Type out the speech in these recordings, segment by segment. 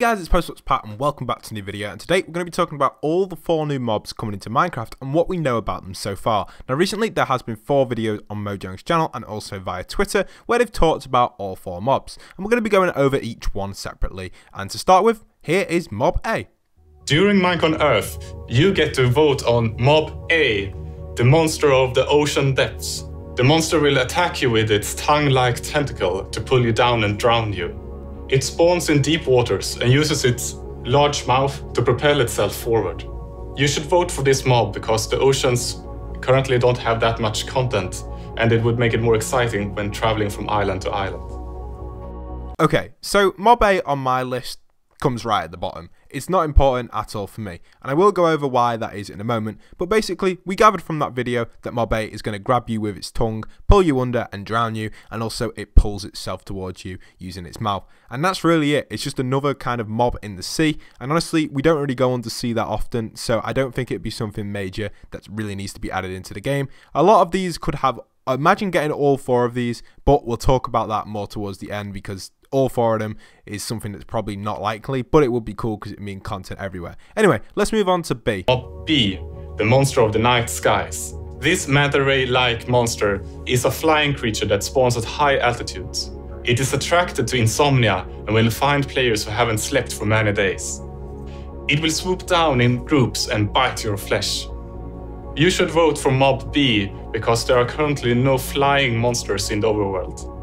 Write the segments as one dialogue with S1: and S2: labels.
S1: Guys, it's Pat and welcome back to a new video, and today we're going to be talking about all the 4 new mobs coming into Minecraft and what we know about them so far. Now recently there has been 4 videos on Mojang's channel and also via Twitter where they've talked about all 4 mobs, and we're going to be going over each one separately. And to start with, here is Mob A.
S2: During Minecon Earth, you get to vote on Mob A, the monster of the ocean depths. The monster will attack you with its tongue-like tentacle to pull you down and drown you. It spawns in deep waters and uses its large mouth to propel itself forward. You should vote for this mob because the oceans currently don't have that much content, and it would make it more exciting when traveling from island to island.
S1: Okay, so Mob A on my list comes right at the bottom. It's not important at all for me, and I will go over why that is in a moment, but basically we gathered from that video that Mob A is going to grab you with its tongue, pull you under and drown you, and also it pulls itself towards you using its mouth. And that's really it. It's just another kind of mob in the sea, and honestly we don't really go under sea that often, so I don't think it'd be something major that really needs to be added into the game. A lot of these could have, imagine getting all 4 of these, but we'll talk about that more towards the end because all 4 of them is something that's probably not likely, but it would be cool because it means content everywhere. Anyway, let's move on to B.
S2: Mob B, the monster of the night skies. This manta ray-like monster is a flying creature that spawns at high altitudes. It is attracted to insomnia and will find players who haven't slept for many days. It will swoop down in groups and bite your flesh. You should vote for Mob B because there are currently no flying monsters in the overworld.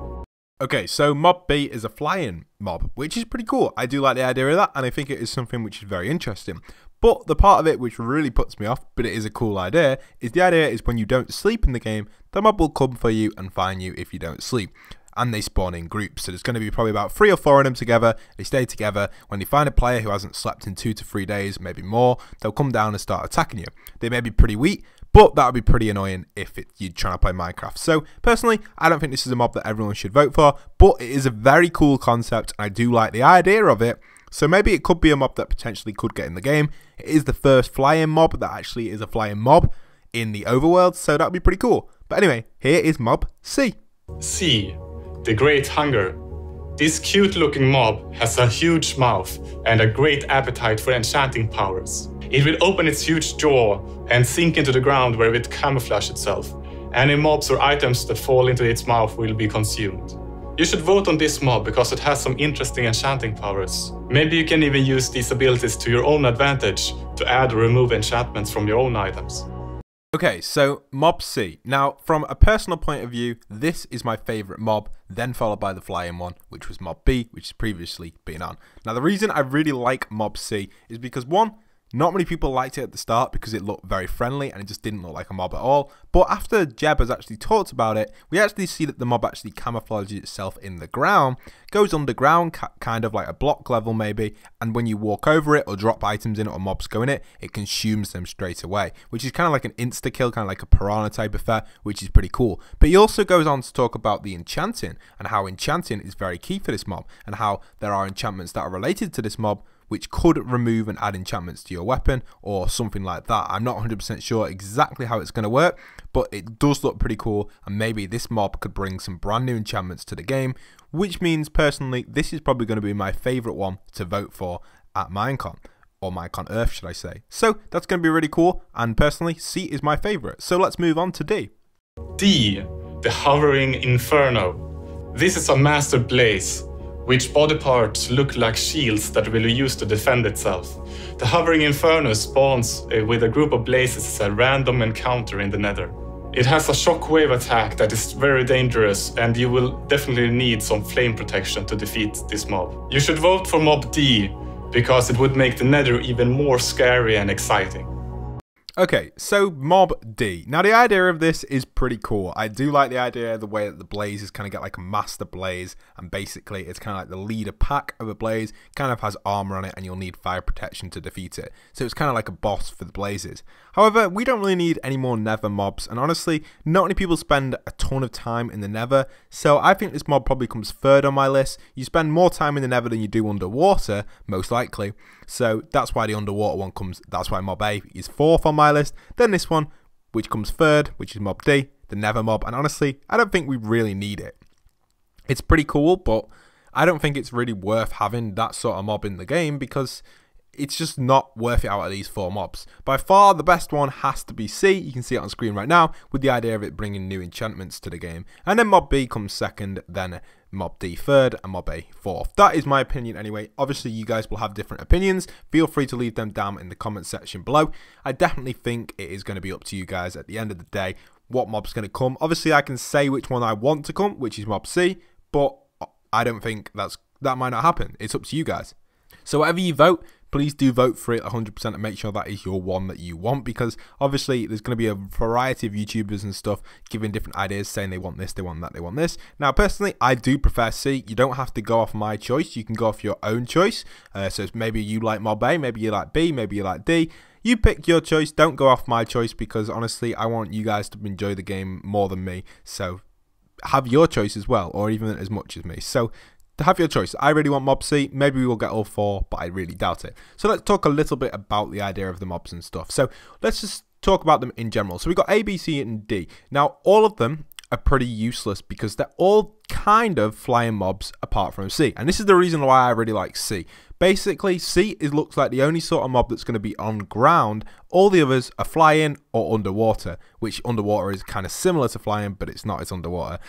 S1: Okay, so Mob B is a flying mob, which is pretty cool. I do like the idea of that, and I think it is something which is very interesting. But the part of it which really puts me off, but it is a cool idea, is the idea is when you don't sleep in the game, the mob will come for you and find you if you don't sleep. And they spawn in groups, so there's going to be probably about 3 or 4 of them together. They stay together. When they find a player who hasn't slept in 2 to 3 days, maybe more, they'll come down and start attacking you. They may be pretty weak, but that would be pretty annoying if you're trying to play Minecraft. So personally, I don't think this is a mob that everyone should vote for, but it is a very cool concept. I do like the idea of it. So maybe it could be a mob that potentially could get in the game. It is the first flying mob that actually is a flying mob in the overworld, so that would be pretty cool. But anyway, here is Mob C.
S2: C, the Great Hunger. This cute-looking mob has a huge mouth and a great appetite for enchanting powers. It will open its huge jaw and sink into the ground where it camouflage itself. Any mobs or items that fall into its mouth will be consumed. You should vote on this mob because it has some interesting enchanting powers. Maybe you can even use these abilities to your own advantage to add or remove enchantments from your own items.
S1: Okay, so Mob C. Now, from a personal point of view, this is my favourite mob, then followed by the flying one, which was Mob B, which has previously been on. Now, the reason I really like Mob C is because, one, not many people liked it at the start because it looked very friendly and it just didn't look like a mob at all. But after Jeb has actually talked about it, we actually see that the mob actually camouflages itself in the ground, goes underground, kind of like a block level maybe, and when you walk over it or drop items in it or mobs go in it, it consumes them straight away, which is kind of like an insta-kill, kind of like a piranha type effect, which is pretty cool. But he also goes on to talk about the enchanting and how enchanting is very key for this mob and how there are enchantments that are related to this mob which could remove and add enchantments to your weapon or something like that. I'm not 100% sure exactly how it's going to work, but it does look pretty cool, and maybe this mob could bring some brand new enchantments to the game, which means personally this is probably going to be my favourite one to vote for at Minecon, or Minecon Earth should I say. So that's going to be really cool, and personally C is my favourite. So let's move on to D.
S2: D, the Hovering Inferno. This is a master blaze, which body parts look like shields that will be used to defend itself. The Hovering Inferno spawns with a group of blazes as a random encounter in the nether. It has a shockwave attack that is very dangerous, and you will definitely need some flame protection to defeat this mob. You should vote for Mob D because it would make the nether even more scary and exciting.
S1: Okay, so Mob D. Now the idea of this is pretty cool. I do like the idea of the way that the blazes kind of get like a master blaze, and basically it's kind of like the leader pack of a blaze, kind of has armor on it and you'll need fire protection to defeat it. So it's kind of like a boss for the blazes. However, we don't really need any more nether mobs, and honestly, not many people spend a ton of time in the nether, so I think this mob probably comes third on my list. You spend more time in the nether than you do underwater, most likely, so that's why the underwater one comes, that's why Mob A is 4th on my list, then this one, which comes 3rd, which is Mob D, the nether mob, and honestly, I don't think we really need it. It's pretty cool, but I don't think it's really worth having that sort of mob in the game because it's just not worth it out of these 4 mobs. By far, the best one has to be C. You can see it on screen right now with the idea of it bringing new enchantments to the game. And then Mob B comes second, then Mob D third, and Mob A fourth. That is my opinion anyway. Obviously, you guys will have different opinions. Feel free to leave them down in the comment section below. I definitely think it is going to be up to you guys at the end of the day what mob's going to come. Obviously, I can say which one I want to come, which is Mob C, but I don't think that might not happen. It's up to you guys. So whatever you vote, please do vote for it 100% and make sure that is your one that you want, because obviously there's going to be a variety of YouTubers and stuff giving different ideas, saying they want this, they want that, they want this. Now personally, I do prefer C. You don't have to go off my choice, you can go off your own choice. So maybe you like Mob A, maybe you like B, maybe you like D. You pick your choice, don't go off my choice, because honestly I want you guys to enjoy the game more than me. So have your choice as well, or even as much as me. So to have your choice. I really want Mob C. Maybe we will get all 4, but I really doubt it. So let's talk a little bit about the idea of the mobs and stuff. So let's just talk about them in general. So we've got A, B, C, and D. Now, all of them are pretty useless because they're all kind of flying mobs apart from C. And this is the reason why I really like C. Basically, C looks like the only sort of mob that's going to be on ground. All the others are flying or underwater, which underwater is kind of similar to flying, but it's not as underwater.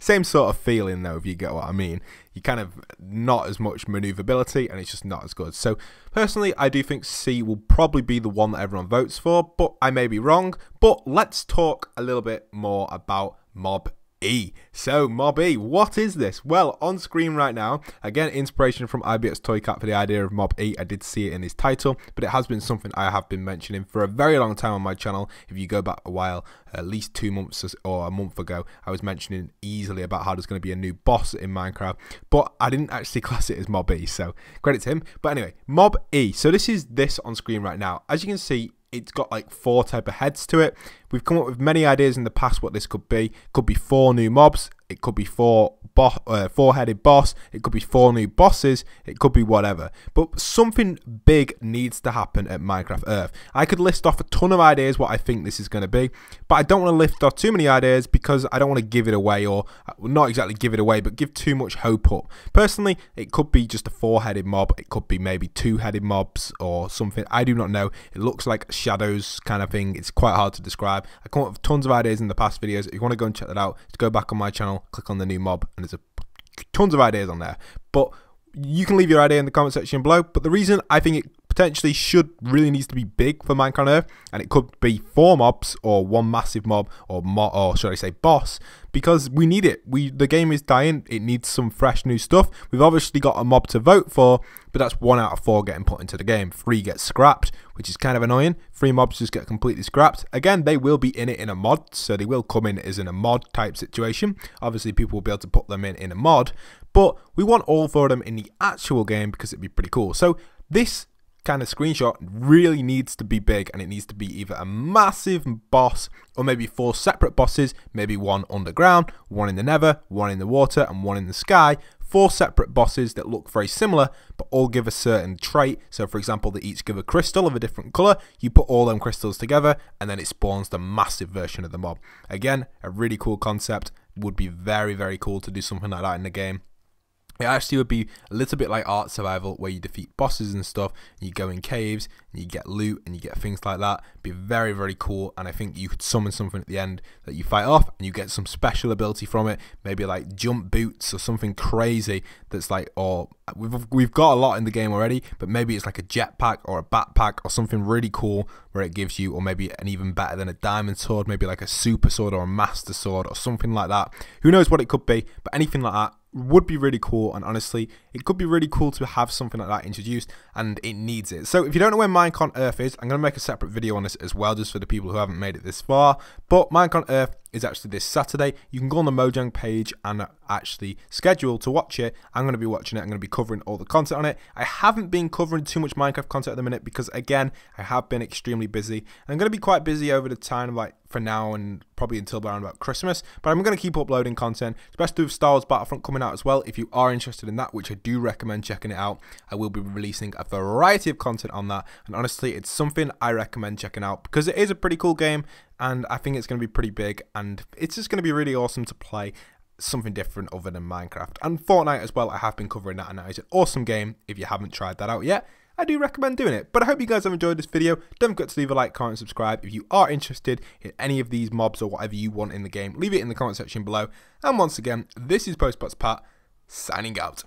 S1: Same sort of feeling though, if you get what I mean. You kind of not as much maneuverability, and it's just not as good. So personally, I do think C will probably be the one that everyone votes for, but I may be wrong. But let's talk a little bit more about Mob E. So Mob E, what is this? Well, on screen right now, again, inspiration from IBX Toycat for the idea of Mob E. I did see it in his title, but it has been something I have been mentioning for a very long time on my channel. If you go back a while, at least 2 months or a month ago, I was mentioning easily about how there's going to be a new boss in Minecraft, but I didn't actually class it as Mob E, so credit to him. But anyway, Mob E. So this is this on screen right now. As you can see, it's got like 4 type of heads to it. We've come up with many ideas in the past what this could be. It could be 4 new mobs. It could be 4-headed boss. It could be 4 new bosses. It could be whatever. But something big needs to happen at Minecraft Earth. I could list off a ton of ideas what I think this is going to be, but I don't want to lift off too many ideas because I don't want to give it away, or not exactly give it away, but give too much hope up. Personally, it could be just a 4-headed mob. It could be maybe 2-headed mobs or something. I do not know. It looks like shadows kind of thing. It's quite hard to describe. I come up with tons of ideas in the past videos. If you want to go and check that out, just go back on my channel, click on the new mob, and there's tons of ideas on there. But you can leave your idea in the comment section below. But the reason I think it potentially really needs to be big for Minecon Earth, and it could be 4 mobs or 1 massive mob, or should I say boss, because we need it. The game is dying. It needs some fresh new stuff. We've obviously got a mob to vote for, but that's 1 out of 4 getting put into the game. 3 get scrapped, which is kind of annoying. 3 mobs just get completely scrapped. Again, they will be in it in a mod, so they will come in as in a mod type situation. Obviously, people will be able to put them in a mod, but we want all 4 of them in the actual game because it'd be pretty cool. So this kind of screenshot really needs to be big, and it needs to be either a massive boss or maybe 4 separate bosses, maybe 1 underground, 1 in the nether, 1 in the water, and 1 in the sky. 4 separate bosses that look very similar but all give a certain trait. So for example, they each give a crystal of a different color. You put all them crystals together and then it spawns the massive version of the mob. Again, a really cool concept. Would be very, very cool to do something like that in the game. It actually would be a little bit like Art Survival, where you defeat bosses and stuff, and you go in caves, and you get loot, and you get things like that. It'd be very, very cool, and I think you could summon something at the end that you fight off, and you get some special ability from it, maybe like jump boots or something crazy that's like, or we've got a lot in the game already, but maybe it's like a jetpack or a backpack or something really cool where it gives you, or maybe an even better than a diamond sword, maybe like a super sword or a master sword or something like that. Who knows what it could be, but anything like that would be really cool, and honestly it could be really cool to have something like that introduced, and it needs it. So if you don't know where Minecon Earth is, I'm going to make a separate video on this as well, just for the people who haven't made it this far. But Minecon Earth is actually this Saturday. You can go on the Mojang page and actually schedule to watch it. I'm going to be watching it. I'm going to be covering all the content on it. I haven't been covering too much Minecraft content at the minute because, again, I have been extremely busy. I'm going to be quite busy over the time, like for now and probably until around about Christmas, but I'm going to keep uploading content, especially with Star Wars Battlefront coming out as well. If you are interested in that, which I do recommend checking it out, I will be releasing a variety of content on that, and honestly it's something I recommend checking out because it is a pretty cool game, and I think it's going to be pretty big, and it's just going to be really awesome to play. something different other than Minecraft. And Fortnite as well, I have been covering that, and that is an awesome game. If you haven't tried that out yet, I do recommend doing it. But I hope you guys have enjoyed this video. Don't forget to leave a like, comment, and subscribe. If you are interested in any of these mobs or whatever you want in the game, leave it in the comment section below. And once again, this is Postbox Pat, signing out.